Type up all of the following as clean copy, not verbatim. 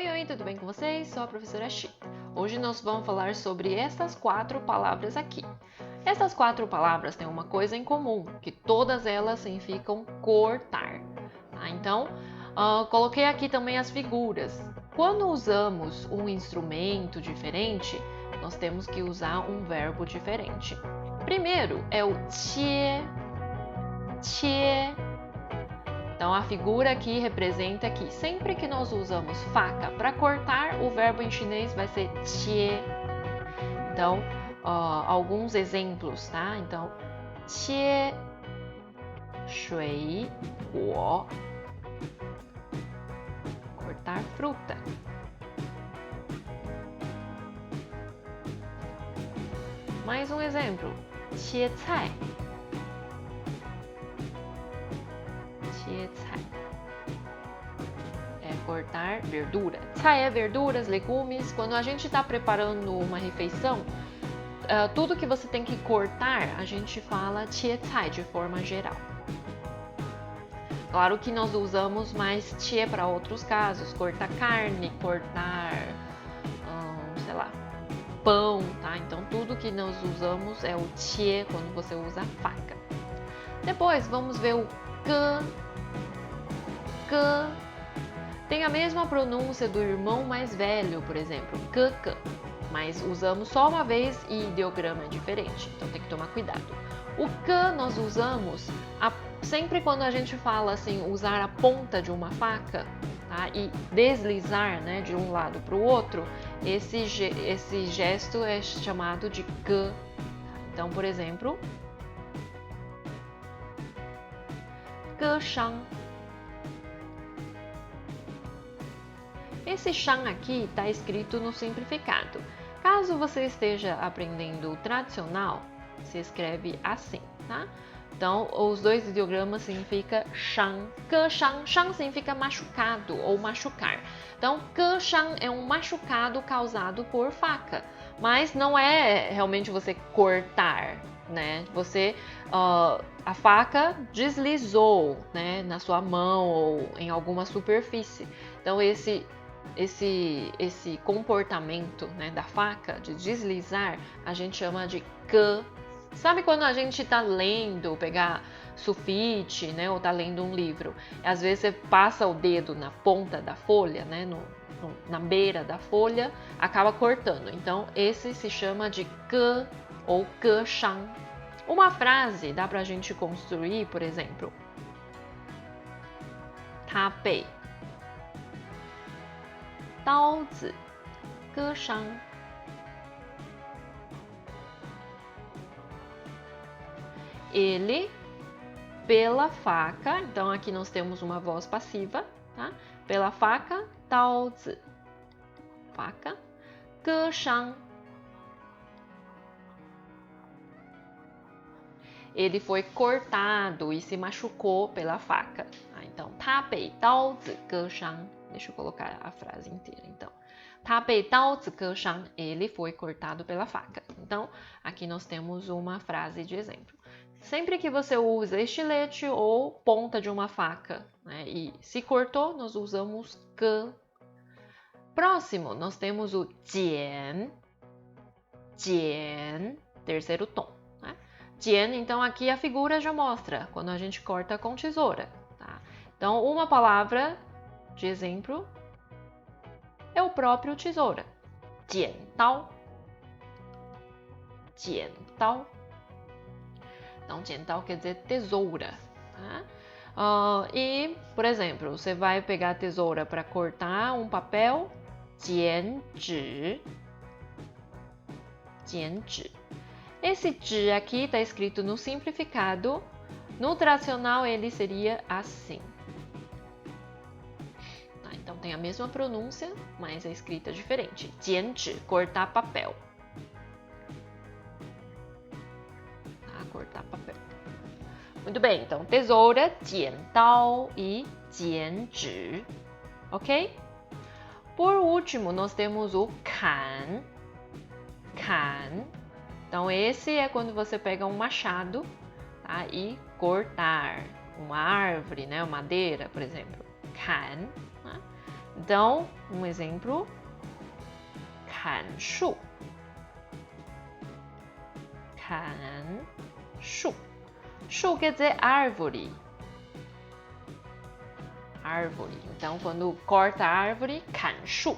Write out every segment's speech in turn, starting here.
Oi, tudo bem com vocês? Sou a professora Shi. Hoje nós vamos falar sobre essas 4 palavras aqui. Essas 4 palavras têm uma coisa em comum, que todas elas significam cortar. Tá? Então, coloquei aqui também as figuras. Quando usamos um instrumento diferente, nós temos que usar um verbo diferente. Primeiro é o qié. Então, a figura aqui representa que sempre que nós usamos faca para cortar, o verbo em chinês vai ser qié. Então, alguns exemplos, tá? Então, qié shui guo, cortar fruta. Mais um exemplo, qié cai. É cortar verdura. Cai é verduras, legumes. Quando a gente está preparando uma refeição, tudo que você tem que cortar, a gente fala qié cai de forma geral. Claro que nós usamos mais qié para outros casos, cortar carne, cortar, sei lá, pão, tá? Então tudo que nós usamos é o qié quando você usa a faca. Depois vamos ver o ge. Tem a mesma pronúncia do irmão mais velho, por exemplo, ge, mas usamos só uma vez e ideograma é diferente, então tem que tomar cuidado. O ge nós usamos sempre quando a gente fala assim, usar a ponta de uma faca, tá? E deslizar, né, de um lado para o outro, esse gesto é chamado de ge. Então, por exemplo, ge shang. Esse shang aqui está escrito no simplificado. Caso você esteja aprendendo o tradicional, se escreve assim, tá? Então, os dois ideogramas significam shang, ge shang. Shang significa machucado ou machucar. Então, ge shang é um machucado causado por faca, mas não é realmente você cortar, né? A faca deslizou, né, na sua mão ou em alguma superfície. Então, esse comportamento, né, da faca de deslizar, a gente chama de ge. Sabe quando a gente está lendo, pegar sulfite, né, ou está lendo um livro, às vezes você passa o dedo na ponta da folha, né, na beira da folha, acaba cortando. Então, esse se chama de ge ou ge shang. Uma frase dá pra gente construir, por exemplo, 他被刀子割伤。Ele, pela faca, então aqui nós temos uma voz passiva, tá? Pela faca, 刀子, faca, 割伤. Ele foi cortado e se machucou pela faca. Então, 他被刀子割伤. Deixa eu colocar a frase inteira, então. 他被刀子割伤, ele foi cortado pela faca. Então, aqui nós temos uma frase de exemplo. Sempre que você usa estilete ou ponta de uma faca, né, e se cortou, nós usamos ge. Próximo, nós temos o jian, terceiro tom. Né? Jian, então aqui a figura já mostra quando a gente corta com tesoura. Tá? Então, uma palavra de exemplo é o próprio tesoura. 剪刀. Então, 剪刀 quer dizer tesoura. Tá? E, por exemplo, você vai pegar a tesoura para cortar um papel, 剪纸. Esse 纸 aqui está escrito no simplificado. No tradicional, ele seria assim. Então, tem a mesma pronúncia, mas a escrita é diferente. 剪纸, cortar papel. Cortar papel. Muito bem, então tesoura, 剪刀 e 剪纸. Ok? Por último, nós temos o kan. Então, esse é quando você pega um machado, tá, e cortar uma árvore, né, madeira, por exemplo. Kan. Tá? Então, um exemplo, 砍树. 砍树. 树 quer dizer árvore. Árvore. Então, quando corta a árvore, 砍树.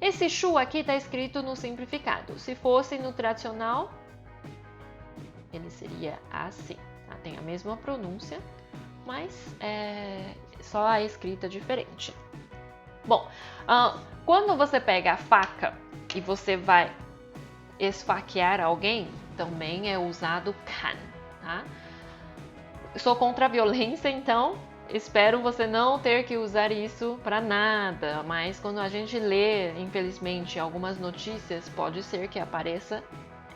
Esse 树 aqui está escrito no simplificado. Se fosse no tradicional, ele seria assim. Tá? Tem a mesma pronúncia, mas é só a escrita diferente. Bom, quando você pega a faca e você vai esfaquear alguém, também é usado 砍. Tá? Sou contra a violência, então espero você não ter que usar isso para nada, mas quando a gente lê, infelizmente, algumas notícias, pode ser que apareça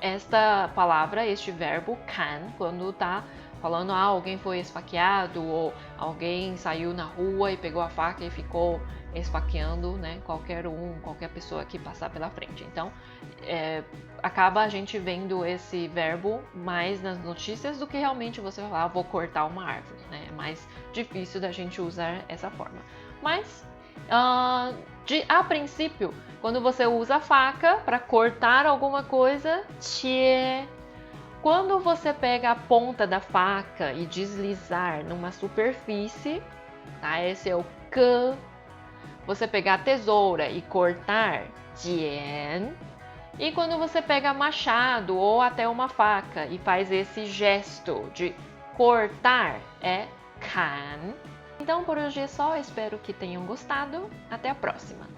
esta palavra, este verbo 砍, quando tá falando alguém foi esfaqueado ou alguém saiu na rua e pegou a faca e ficou esfaqueando, né, qualquer pessoa que passar pela frente. Então, acaba a gente vendo esse verbo mais nas notícias do que realmente você falar, vou cortar uma árvore, né? É mais difícil da gente usar essa forma. Mas, a princípio, quando você usa a faca para cortar alguma coisa, 切. Quando você pega a ponta da faca e deslizar numa superfície, tá? Esse é o 割. Você pegar a tesoura e cortar, 剪. E quando você pega machado ou até uma faca e faz esse gesto de cortar, é 砍. Então por hoje é só, espero que tenham gostado. Até a próxima!